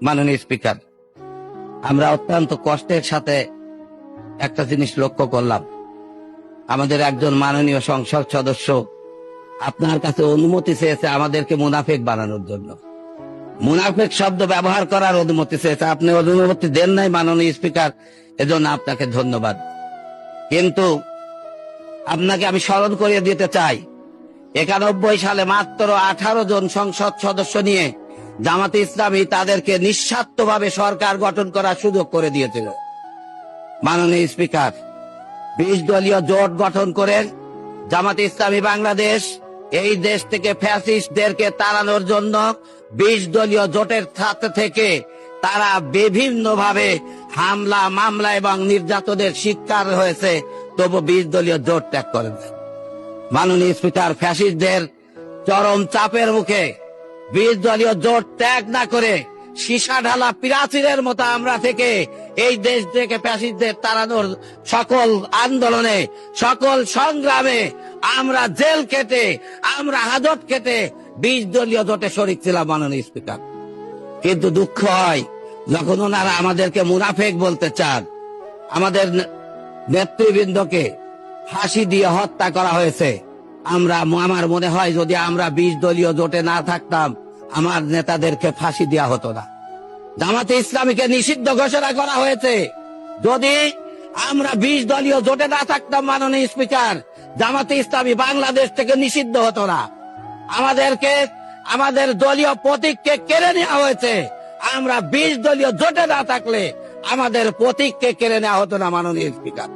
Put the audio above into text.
মাননীয় স্পিকার, আমরা অত্যন্ত কষ্টের সাথে একটা জিনিস লক্ষ্য করলাম। আমাদের একজন মাননীয় সংসদ সদস্য আপনার কাছে অনুমতি চেয়েছে আমাদেরকে মুনাফেক বানানোর জন্য। মুনাফেক শব্দ ব্যবহার করার অনুমতি চেয়েছে, আপনি অনুমতি দেন নাই মাননীয় স্পিকার, এজন্য আপনাকে ধন্যবাদ। কিন্তু আপনাকে আমি স্মরণ করিয়ে দিতে চাই, 91 সালে মাত্র 18 জন সংসদ সদস্য নিয়ে জামাতে ইসলামী তাদেরকে নিঃস্বার্থভাবে সরকার গঠন করার সুযোগ করে দিয়েছিল। মাননীয় স্পিকার, 20 দলীয় জোট গঠন করে জামাতে ইসলামী বাংলাদেশ এই দেশ থেকে ফ্যাসিস্টদেরকে তাড়ানোর জন্য 20 দলীয় জোটের সাথে থেকে তারা বিভিন্নভাবে হামলা, মামলা এবং নির্যাতনের শিকার হয়েছে, তবু 20 দলীয় জোট ত্যাগ করেন। মাননীয় স্পিকার, ফ্যাসিস্টদের চরম চাপের মুখে 20 দলীয় জোট ত্যাগ না করে সীসা ঢালা প্রাচীরের মতো আমরা থেকে এই দেশ থেকে ফ্যাসিস্টদের তাড়ানোর সকল আন্দোলনে, সকল সংগ্রামে আমরা জেল খেটে, আমরা হাজত খেটে 20 দলীয় জোটে শরিক ছিলাম। মাননীয় স্পিকার, কিন্তু দুঃখ হয় যখন ওনারা আমাদেরকে মুনাফেক বলতে চান। আমাদের নেতৃবৃন্দকে ফাঁসি দিয়ে হত্যা করা হয়েছে। আমার মনে হয় যদি আমরা 20 দলীয় জোটে না থাকতাম, আমার নেতাদেরকে ফাঁসি দেওয়া হতো না। জামাতে ইসলামীকে নিষিদ্ধ ঘোষণা করা হয়েছে। যদি আমরা 20 দলীয় জোটে না থাকতাম, মাননীয় স্পিকার, জামাতে ইসলামী বাংলাদেশ থেকে নিষিদ্ধ হতো না। আমাদেরকে আমাদের দলীয় প্রতীককে কেড়ে নেওয়া হয়েছে। আমরা 20 দলীয় জোটে না থাকলে আমাদের প্রতীককে কেড়ে নেওয়া হতো না। মাননীয় স্পিকার।